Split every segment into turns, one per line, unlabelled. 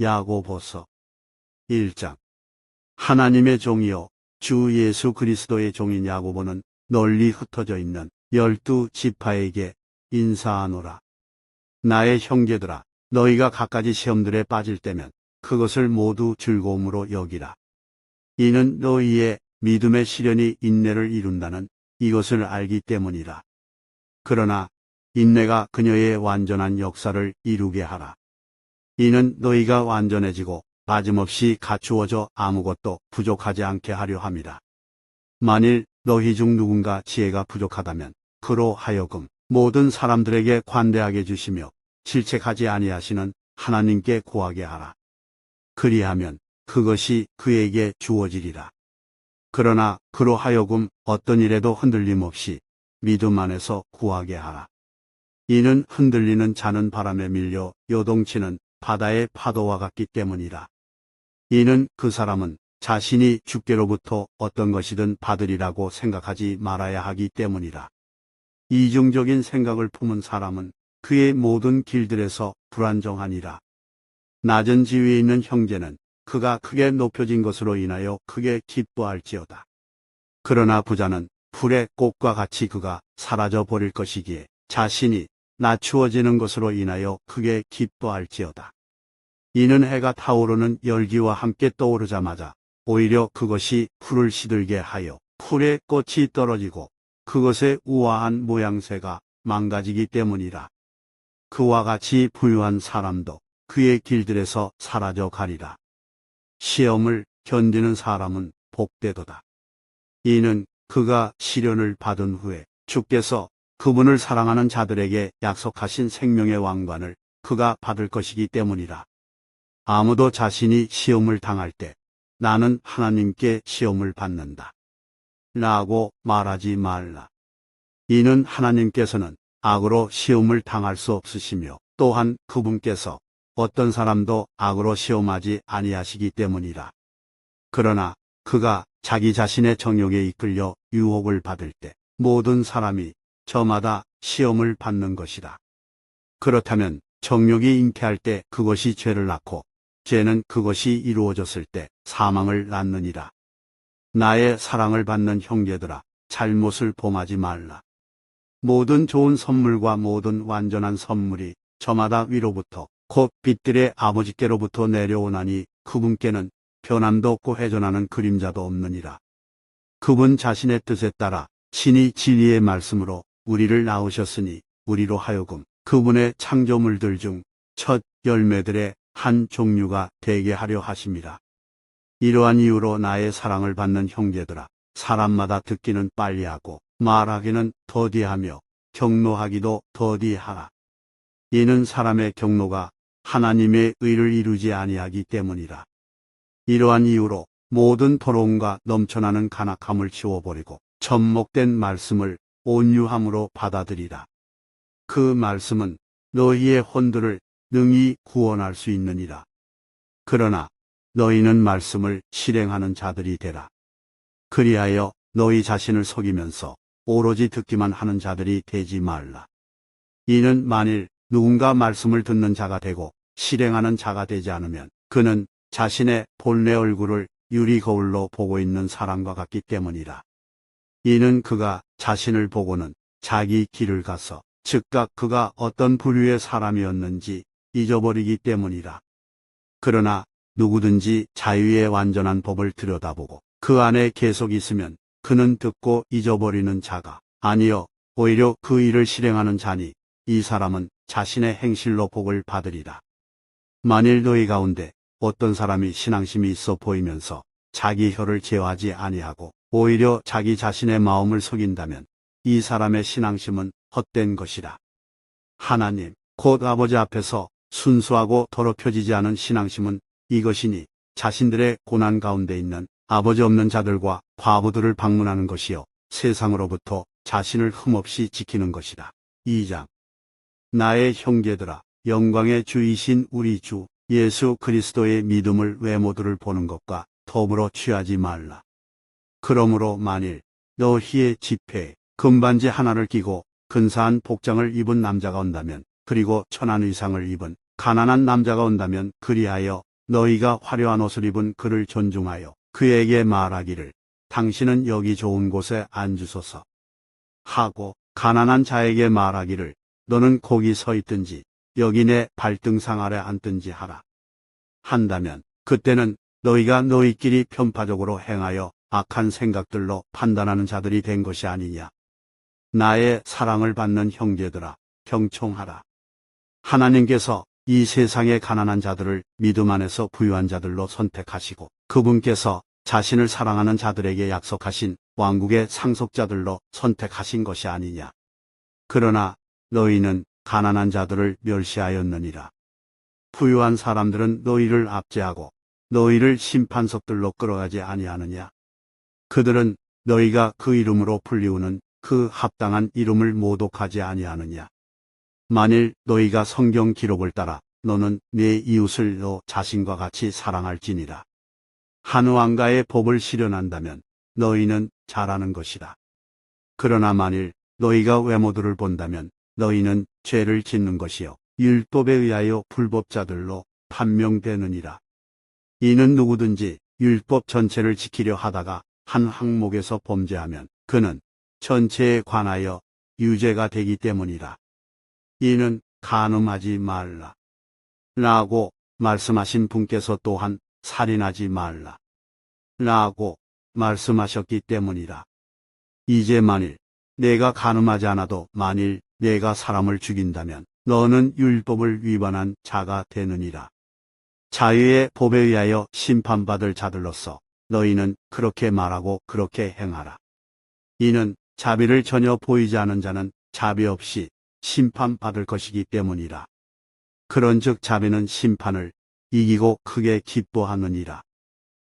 야고보서 1장. 하나님의 종이요 주 예수 그리스도의 종인 야고보는 널리 흩어져 있는 12지파에게 인사하노라. 나의 형제들아, 너희가 갖가지 시험들에 빠질 때면 그것을 모두 즐거움으로 여기라. 이는 너희의 믿음의 시련이 인내를 이룬다는 이것을 알기 때문이라. 그러나 인내가 그녀의 완전한 역사를 이루게 하라. 이는 너희가 완전해지고 빠짐없이 갖추어져 아무것도 부족하지 않게 하려 함이라. 만일 너희 중 누군가 지혜가 부족하다면 그로 하여금 모든 사람들에게 관대하게 주시며 질책하지 아니하시는 하나님께 구하게 하라. 그리하면 그것이 그에게 주어지리라. 그러나 그로 하여금 어떤 일에도 흔들림 없이 믿음 안에서 구하게 하라. 이는 흔들리는 자는 바람에 밀려 요동치는 바다의 파도와 같기 때문이라. 이는 그 사람은 자신이 주께로부터 어떤 것이든 받으리라고 생각하지 말아야 하기 때문이라. 이중적인 생각을 품은 사람은 그의 모든 길들에서 불안정하니라. 낮은 지위에 있는 형제는 그가 크게 높여진 것으로 인하여 크게 기뻐할지어다. 그러나 부자는 풀의 꽃과 같이 그가 사라져 버릴 것이기에 자신이 낮추어지는 것으로 인하여 크게 기뻐할지어다. 이는 해가 타오르는 열기와 함께 떠오르자마자 오히려 그것이 풀을 시들게 하여 풀의 꽃이 떨어지고 그것의 우아한 모양새가 망가지기 때문이라. 그와 같이 부유한 사람도 그의 길들에서 사라져 가리라. 시험을 견디는 사람은 복되도다. 이는 그가 시련을 받은 후에 주께서 그분을 사랑하는 자들에게 약속하신 생명의 왕관을 그가 받을 것이기 때문이라. 아무도 자신이 시험을 당할 때 나는 하나님께 시험을 받는다 라고 말하지 말라. 이는 하나님께서는 악으로 시험을 당할 수 없으시며 또한 그분께서 어떤 사람도 악으로 시험하지 아니하시기 때문이라. 그러나 그가 자기 자신의 정욕에 이끌려 유혹을 받을 때 모든 사람이 저마다 시험을 받는 것이다. 그렇다면 정욕이 잉태할 때 그것이 죄를 낳고 죄는 그것이 이루어졌을 때 사망을 낳느니라. 나의 사랑을 받는 형제들아, 잘못을 범하지 말라. 모든 좋은 선물과 모든 완전한 선물이 저마다 위로부터 곧 빛들의 아버지께로부터 내려오나니 그분께는 변함도 없고 회전하는 그림자도 없느니라. 그분 자신의 뜻에 따라 친히 진리의 말씀으로 우리를 낳으셨으니 우리로 하여금 그분의 창조물들 중 첫 열매들의 한 종류가 되게 하려 하심이라. 이러한 이유로 나의 사랑을 받는 형제들아, 사람마다 듣기는 빨리하고 말하기는 더디하며 경노하기도 더디하라. 이는 사람의 경노가 하나님의 의를 이루지 아니하기 때문이라. 이러한 이유로 모든 더러움과 넘쳐나는 간악함을 치워버리고 접목된 말씀을 온유함으로 받아들이라. 그 말씀은 너희의 혼들을 능히 구원할 수 있느니라. 그러나 너희는 말씀을 실행하는 자들이 되라. 그리하여 너희 자신을 속이면서 오로지 듣기만 하는 자들이 되지 말라. 이는 만일 누군가 말씀을 듣는 자가 되고 실행하는 자가 되지 않으면 그는 자신의 본래 얼굴을 유리 거울로 보고 있는 사람과 같기 때문이라. 이는 그가 자신을 보고는 자기 길을 가서 즉각 그가 어떤 부류의 사람이었는지 잊어버리기 때문이라. 그러나 누구든지 자유의 완전한 법을 들여다보고 그 안에 계속 있으면 그는 듣고 잊어버리는 자가 아니요 오히려 그 일을 실행하는 자니 이 사람은 자신의 행실로 복을 받으리라. 만일 너희 가운데 어떤 사람이 신앙심이 있어 보이면서 자기 혀를 제어하지 아니하고 오히려 자기 자신의 마음을 속인다면 이 사람의 신앙심은 헛된 것이라. 하나님 곧 아버지 앞에서 순수하고 더럽혀지지 않은 신앙심은 이것이니 자신들의 고난 가운데 있는 아버지 없는 자들과 과부들을 방문하는 것이요 세상으로부터 자신을 흠없이 지키는 것이다. 2장. 나의 형제들아, 영광의 주이신 우리 주 예수 그리스도의 믿음을 외모들을 보는 것과 더불어 취하지 말라. 그러므로 만일 너희의 집회에 금반지 하나를 끼고 근사한 복장을 입은 남자가 온다면 그리고 천한 의상을 입은 가난한 남자가 온다면 그리하여 너희가 화려한 옷을 입은 그를 존중하여 그에게 말하기를 당신은 여기 좋은 곳에 앉으소서 하고 가난한 자에게 말하기를 너는 거기 서 있든지 여기 내 발등상 아래 앉든지 하라. 한다면 그때는 너희가 너희끼리 편파적으로 행하여 악한 생각들로 판단하는 자들이 된 것이 아니냐. 나의 사랑을 받는 형제들아, 경청하라. 하나님께서 이 세상의 가난한 자들을 믿음 안에서 부유한 자들로 선택하시고 그분께서 자신을 사랑하는 자들에게 약속하신 왕국의 상속자들로 선택하신 것이 아니냐. 그러나 너희는 가난한 자들을 멸시하였느니라. 부유한 사람들은 너희를 압제하고 너희를 심판석들로 끌어가지 아니하느냐. 그들은 너희가 그 이름으로 불리우는 그 합당한 이름을 모독하지 아니하느냐. 만일 너희가 성경 기록을 따라 너는 네 이웃을 너 자신과 같이 사랑할지니라. 한 왕가의 법을 실현한다면 너희는 잘하는 것이다. 그러나 만일 너희가 외모들을 본다면 너희는 죄를 짓는 것이요 율법에 의하여 불법자들로 판명되느니라. 이는 누구든지 율법 전체를 지키려 하다가 한 항목에서 범죄하면 그는 전체에 관하여 유죄가 되기 때문이라. 이는 간음하지 말라. 라고 말씀하신 분께서 또한 살인하지 말라. 라고 말씀하셨기 때문이라. 이제 만일 내가 간음하지 않아도 만일 내가 사람을 죽인다면 너는 율법을 위반한 자가 되느니라. 자유의 법에 의하여 심판받을 자들로서 너희는 그렇게 말하고 그렇게 행하라. 이는 자비를 전혀 보이지 않은 자는 자비 없이 심판받을 것이기 때문이라. 그런즉 자비는 심판을 이기고 크게 기뻐하느니라.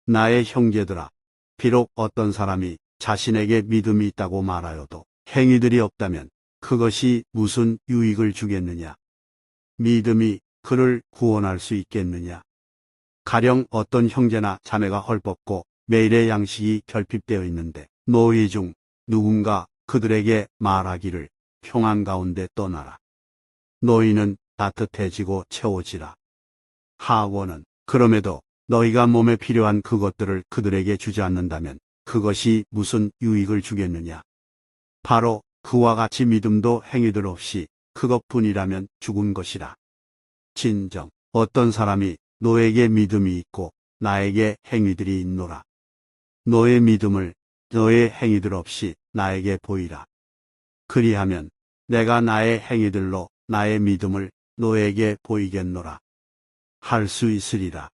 나의 형제들아, 비록 어떤 사람이 자신에게 믿음이 있다고 말하여도 행위들이 없다면 그것이 무슨 유익을 주겠느냐? 믿음이 그를 구원할 수 있겠느냐? 가령 어떤 형제나 자매가 헐벗고 매일의 양식이 결핍되어 있는데 너희 중 누군가 그들에게 말하기를 평안 가운데 떠나라. 너희는 따뜻해지고 채워지라. 하고는 그럼에도 너희가 몸에 필요한 그것들을 그들에게 주지 않는다면 그것이 무슨 유익을 주겠느냐? 바로 그와 같이 믿음도 행위들 없이 그것뿐이라면 죽은 것이라. 진정 어떤 사람이 너에게 믿음이 있고 나에게 행위들이 있노라. 너의 믿음을 너의 행위들 없이 나에게 보이라. 그리하면 내가 나의 행위들로 나의 믿음을 너에게 보이겠노라. 할 수 있으리라.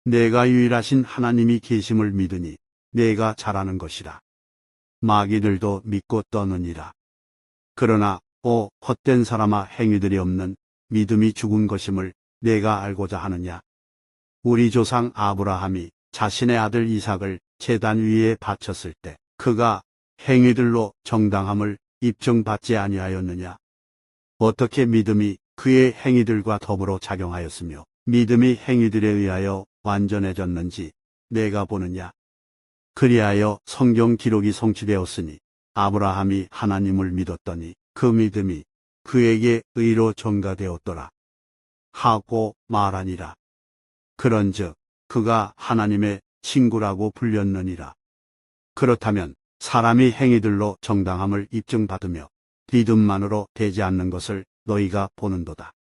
내가 유일하신 하나님이 계심을 믿으니 내가 잘하는 것이라. 마귀들도 믿고 떠느니라. 그러나 오 헛된 사람아 행위들이 없는 믿음이 죽은 것임을 내가 알고자 하느냐. 우리 조상 아브라함이 자신의 아들 이삭을 제단 위에 바쳤을 때 그가 행위들로 정당함을 입증받지 아니하였느냐. 어떻게 믿음이 그의 행위들과 더불어 작용하였으며 믿음이 행위들에 의하여 완전해졌는지 내가 보느냐. 그리하여 성경 기록이 성취되었으니 아브라함이 하나님을 믿었더니 그 믿음이 그에게 의로 전가되었더라 하고 말하니라. 그런즉 그가 하나님의 친구라고 불렸느니라. 그렇다면 사람이 행위들로 정당함을 입증받으며 믿음만으로 되지 않는 것을 너희가 보는도다.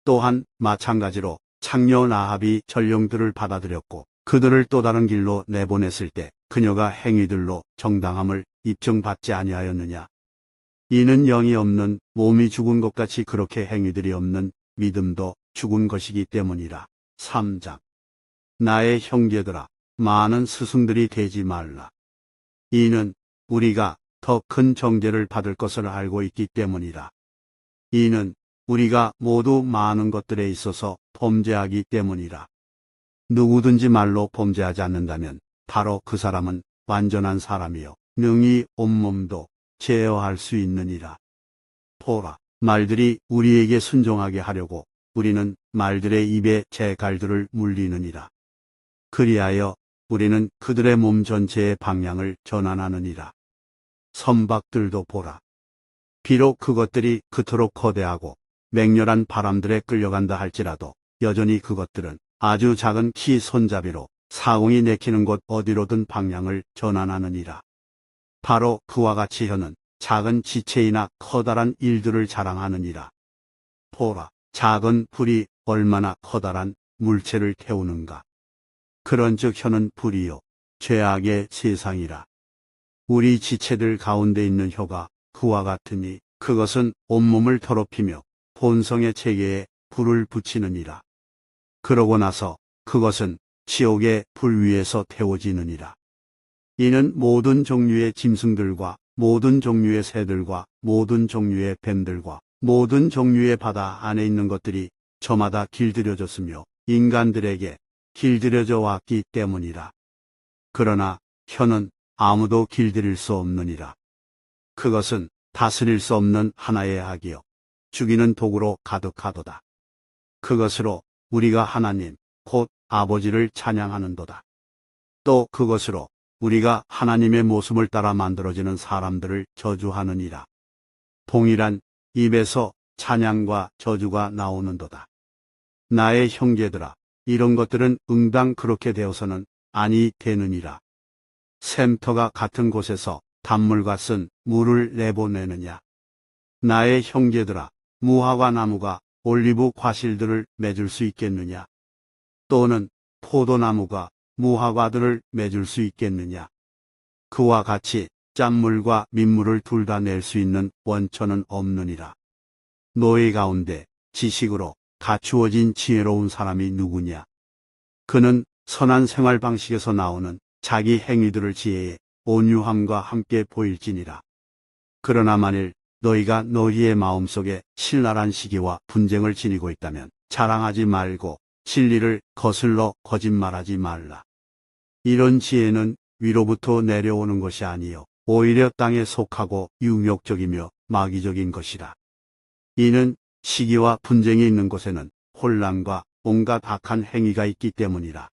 또한 마찬가지로 창녀 라합이 전령들을 받아들였고 그들을 또 다른 길로 내보냈을 때 그녀가 행위들로 정당함을 입증받지 아니하였느냐. 이는 영이 없는 몸이 죽은 것 같이 그렇게 행위들이 없는 믿음도 죽은 것이기 때문이라. 3장. 나의 형제들아, 많은 스승들이 되지 말라. 이는 우리가 더 큰 정죄를 받을 것을 알고 있기 때문이라. 이는 우리가 모두 많은 것들에 있어서 범죄하기 때문이라. 누구든지 말로 범죄하지 않는다면 바로 그 사람은 완전한 사람이요 능히 온몸도 제어할 수 있느니라. 보라, 말들이 우리에게 순종하게 하려고 우리는 말들의 입에 재갈들을 물리느니라. 그리하여 우리는 그들의 몸 전체의 방향을 전환하느니라. 선박들도 보라. 비록 그것들이 그토록 거대하고 맹렬한 바람들에 끌려간다 할지라도 여전히 그것들은 아주 작은 키 손잡이로 사공이 내키는 곳 어디로든 방향을 전환하느니라. 바로 그와 같이 혀는 작은 지체이나 커다란 일들을 자랑하느니라. 보라, 작은 불이 얼마나 커다란 물체를 태우는가. 그런즉 혀는 불이요 죄악의 세상이라. 우리 지체들 가운데 있는 혀가 그와 같으니 그것은 온몸을 더럽히며 본성의 체계에 불을 붙이느니라. 그러고 나서 그것은 지옥의 불 위에서 태워지느니라. 이는 모든 종류의 짐승들과 모든 종류의 새들과 모든 종류의 뱀들과 모든 종류의 바다 안에 있는 것들이 저마다 길들여졌으며 인간들에게 길들여져 왔기 때문이라. 그러나 혀는 아무도 길들일 수 없느니라. 그것은 다스릴 수 없는 하나의 악이요 죽이는 독으로 가득하도다. 그것으로 우리가 하나님 곧 아버지를 찬양하는도다. 또 그것으로 우리가 하나님의 모습을 따라 만들어지는 사람들을 저주하느니라. 동일한 입에서 찬양과 저주가 나오는도다. 나의 형제들아, 이런 것들은 응당 그렇게 되어서는 아니 되느니라. 샘터가 같은 곳에서 단물과 쓴 물을 내보내느냐. 나의 형제들아, 무화과 나무가 올리브 과실들을 맺을 수 있겠느냐. 또는 포도나무가 무화과들을 맺을 수 있겠느냐. 그와 같이 짠물과 민물을 둘 다 낼 수 있는 원천은 없느니라. 너희 가운데 지식으로 갖추어진 지혜로운 사람이 누구냐. 그는 선한 생활 방식에서 나오는 자기 행위들을 지혜의 온유함과 함께 보일지니라. 그러나 만일 너희가 너희의 마음속에 신랄한 시기와 분쟁을 지니고 있다면 자랑하지 말고 진리를 거슬러 거짓말하지 말라. 이런 지혜는 위로부터 내려오는 것이 아니요 오히려 땅에 속하고 유욕적이며 마귀적인 것이라. 이는 시기와 분쟁이 있는 곳에는 혼란과 온갖 악한 행위가 있기 때문이라.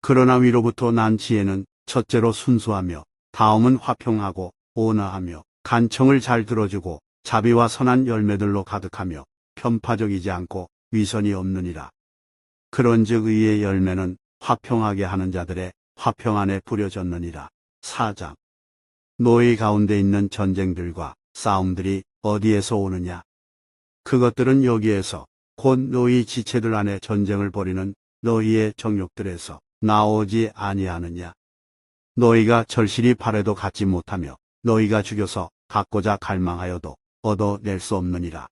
그러나 위로부터 난 지혜는 첫째로 순수하며 다음은 화평하고 온화하며 간청을 잘 들어주고 자비와 선한 열매들로 가득하며 편파적이지 않고 위선이 없느니라. 그런즉 의의 열매는 화평하게 하는 자들의 화평 안에 뿌려졌느니라. 4장. 너희 가운데 있는 전쟁들과 싸움들이 어디에서 오느냐? 그것들은 여기에서 곧 너희 지체들 안에 전쟁을 벌이는 너희의 정욕들에서 나오지 아니하느냐? 너희가 절실히 바래도 갖지 못하며 너희가 죽여서 갖고자 갈망하여도 얻어낼 수 없느니라.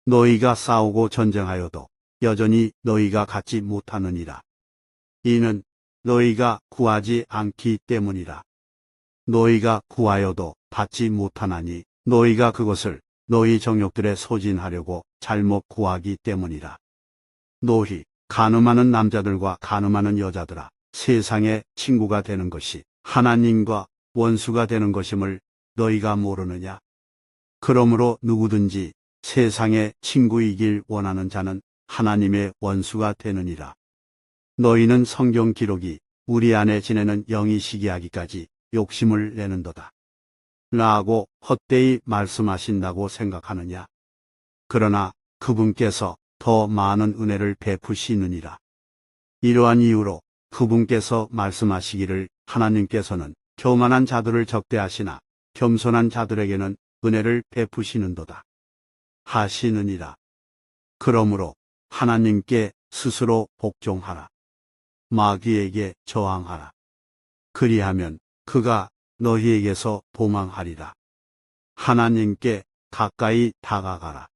너희가 싸우고 전쟁하여도 여전히 너희가 갖지 못하느니라. 이는 너희가 구하지 않기 때문이라. 너희가 구하여도 받지 못하나니 너희가 그것을 너희 정욕들에 소진하려고 잘못 구하기 때문이라. 너희 간음하는 남자들과 간음하는 여자들아, 세상의 친구가 되는 것이 하나님과 원수가 되는 것임을 너희가 모르느냐? 그러므로 누구든지 세상의 친구이길 원하는 자는 하나님의 원수가 되느니라. 너희는 성경 기록이 우리 안에 지내는 영이 시기하기까지 욕심을 내는도다. 라고 헛되이 말씀하신다고 생각하느냐? 그러나 그분께서 더 많은 은혜를 베푸시느니라. 이러한 이유로 그분께서 말씀하시기를 하나님께서는 교만한 자들을 적대하시나 겸손한 자들에게는 은혜를 베푸시는도다 하시느니라. 그러므로 하나님께 스스로 복종하라. 마귀에게 저항하라. 그리하면 그가 너희에게서 도망하리라. 하나님께 가까이 다가가라.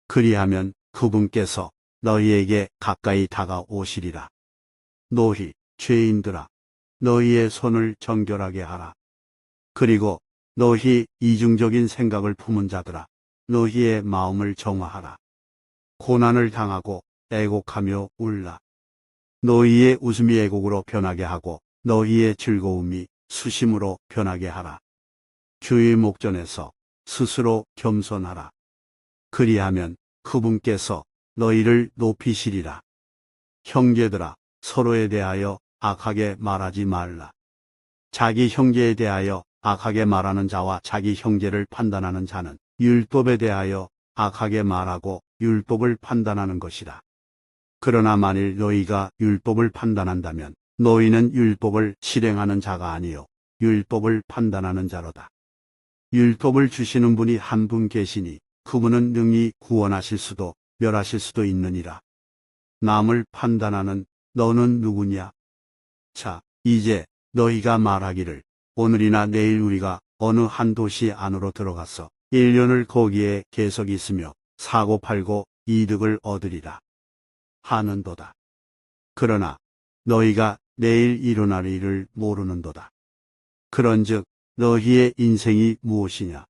그리하면 그분께서 너희에게 가까이 다가오시리라. 너희 죄인들아, 너희의 손을 정결하게 하라. 그리고 너희 이중적인 생각을 품은 자들아, 너희의 마음을 정화하라. 고난을 당하고 애곡하며 울라. 너희의 웃음이 애곡으로 변하게 하고 너희의 즐거움이 수심으로 변하게 하라. 주의 목전에서 스스로 겸손하라. 그리하면 그분께서 너희를 높이시리라. 형제들아, 서로에 대하여 악하게 말하지 말라. 자기 형제에 대하여 악하게 말하는 자와 자기 형제를 판단하는 자는 율법에 대하여 악하게 말하고 율법을 판단하는 것이라. 그러나 만일 너희가 율법을 판단한다면 너희는 율법을 실행하는 자가 아니요 율법을 판단하는 자로다. 율법을 주시는 분이 한 분 계시니 그분은 능히 구원하실 수도 멸하실 수도 있느니라. 남을 판단하는 너는 누구냐? 자, 이제 너희가 말하기를 오늘이나 내일 우리가 어느 한 도시 안으로 들어가서 1년을 거기에 계속 있으며 사고 팔고 이득을 얻으리라 하는도다. 그러나 너희가 내일 일어날 일을 모르는도다. 그런즉 너희의 인생이 무엇이냐?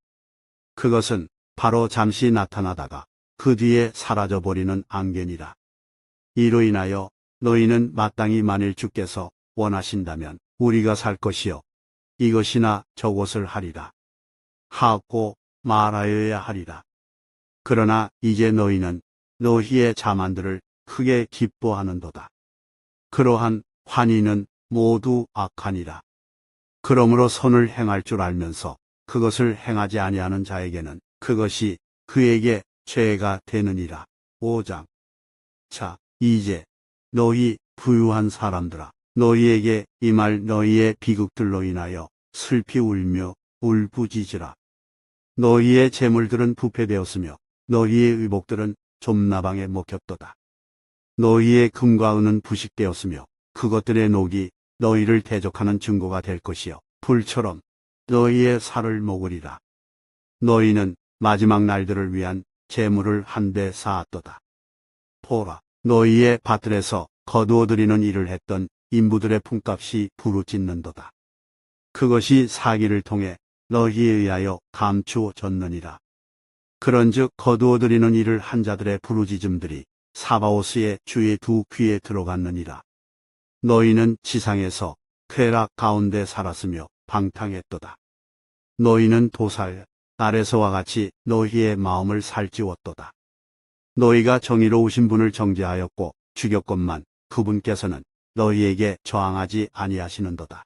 그것은 바로 잠시 나타나다가 그 뒤에 사라져버리는 안개니라. 이로 인하여 너희는 마땅히 만일 주께서 원하신다면 우리가 살 것이요 이것이나 저것을 하리라 하고 말하여야 하리라. 그러나 이제 너희는 너희의 자만들을 크게 기뻐하는도다. 그러한 환희는 모두 악하니라. 그러므로 선을 행할 줄 알면서 그것을 행하지 아니하는 자에게는 그것이 그에게 죄가 되느니라. 5장. 자, 이제 너희 부유한 사람들아, 너희에게 이 말 너희의 비극들로 인하여 슬피 울며 울부짖으라. 너희의 재물들은 부패되었으며 너희의 의복들은 좀나방에 먹혔도다. 너희의 금과 은은 부식되었으며 그것들의 녹이 너희를 대적하는 증거가 될 것이요 불처럼 너희의 살을 먹으리라. 너희는 마지막 날들을 위한 재물을 한데 쌓았도다. 보라, 너희의 밭들에서 거두어들이는 일을 했던 인부들의 품값이 부르짖는도다. 그것이 사기를 통해 너희에 의하여 감추어졌느니라. 그런즉 거두어들이는 일을 한 자들의 부르짖음들이 사바오스의 주의 두 귀에 들어갔느니라. 너희는 지상에서 쾌락 가운데 살았으며 방탕했도다. 너희는 도살 아래서와 같이 너희의 마음을 살찌웠도다. 너희가 정의로우신 분을 정죄하였고 죽였건만 그분께서는 너희에게 저항하지 아니하시는도다.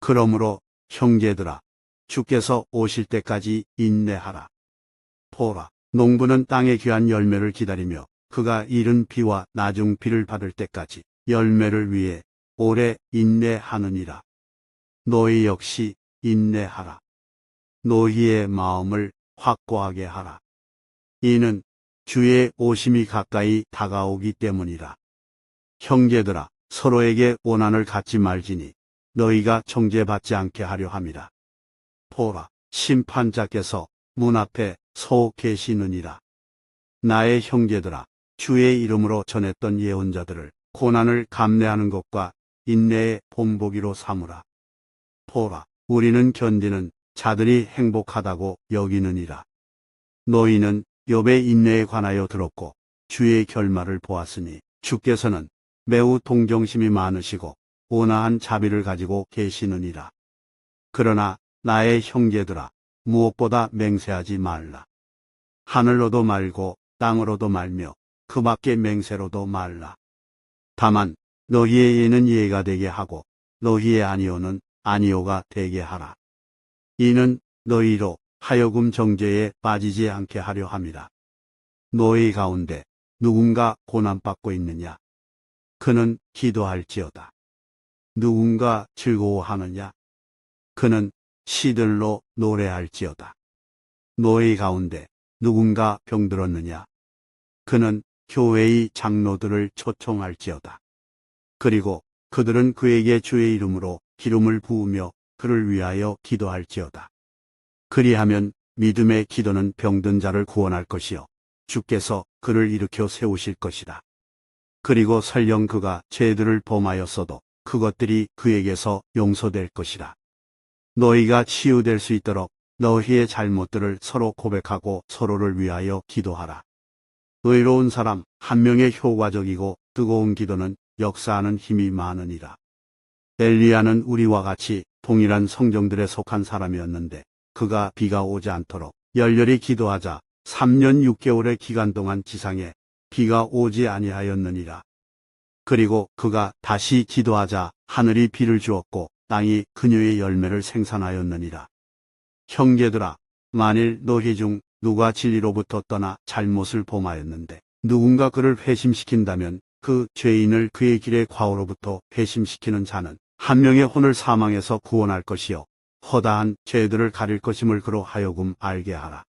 그러므로 형제들아, 주께서 오실 때까지 인내하라. 보라, 농부는 땅의 귀한 열매를 기다리며 그가 이른 비와 나중 비를 받을 때까지 열매를 위해 오래 인내하느니라. 너희 역시 인내하라. 너희의 마음을 확고하게 하라. 이는 주의 오심이 가까이 다가오기 때문이라. 형제들아, 서로에게 원한을 갖지 말지니 너희가 정죄받지 않게 하려 함이라. 보라, 심판자께서 문 앞에 서 계시느니라. 나의 형제들아, 주의 이름으로 전했던 예언자들을 고난을 감내하는 것과 인내의 본보기로 삼으라. 보라, 우리는 견디는 자들이 행복하다고 여기느니라. 너희는 욥의 인내에 관하여 들었고 주의 결말을 보았으니 주께서는 매우 동정심이 많으시고 온화한 자비를 가지고 계시느니라. 그러나 나의 형제들아, 무엇보다 맹세하지 말라. 하늘로도 말고 땅으로도 말며 그 밖의 맹세로도 말라. 다만 너희의 예는 예가 되게 하고 너희의 아니오는 아니오가 되게 하라. 이는 너희로 하여금 정죄에 빠지지 않게 하려 함이라. 너희 가운데 누군가 고난받고 있느냐? 그는 기도할지어다. 누군가 즐거워하느냐? 그는 시들로 노래할지어다. 너희 가운데 누군가 병들었느냐? 그는 교회의 장로들을 초청할지어다. 그리고 그들은 그에게 주의 이름으로 기름을 부으며 그를 위하여 기도할지어다. 그리하면 믿음의 기도는 병든 자를 구원할 것이요 주께서 그를 일으켜 세우실 것이다. 그리고 설령 그가 죄들을 범하였어도 그것들이 그에게서 용서될 것이다. 너희가 치유될 수 있도록 너희의 잘못들을 서로 고백하고 서로를 위하여 기도하라. 의로운 사람 한 명의 효과적이고 뜨거운 기도는 역사하는 힘이 많으니라. 엘리야는 우리와 같이 동일한 성정들에 속한 사람이었는데 그가 비가 오지 않도록 열렬히 기도하자 3년 6개월의 기간 동안 지상에 비가 오지 아니하였느니라. 그리고 그가 다시 기도하자 하늘이 비를 주었고 땅이 그녀의 열매를 생산하였느니라. 형제들아, 만일 너희 중 누가 진리로부터 떠나 잘못을 범하였는데 누군가 그를 회심시킨다면 그 죄인을 그의 길의 과오로부터 회심시키는 자는 한 명의 혼을 사망에서 구원할 것이요 허다한 죄들을 가릴 것임을 그로 하여금 알게 하라.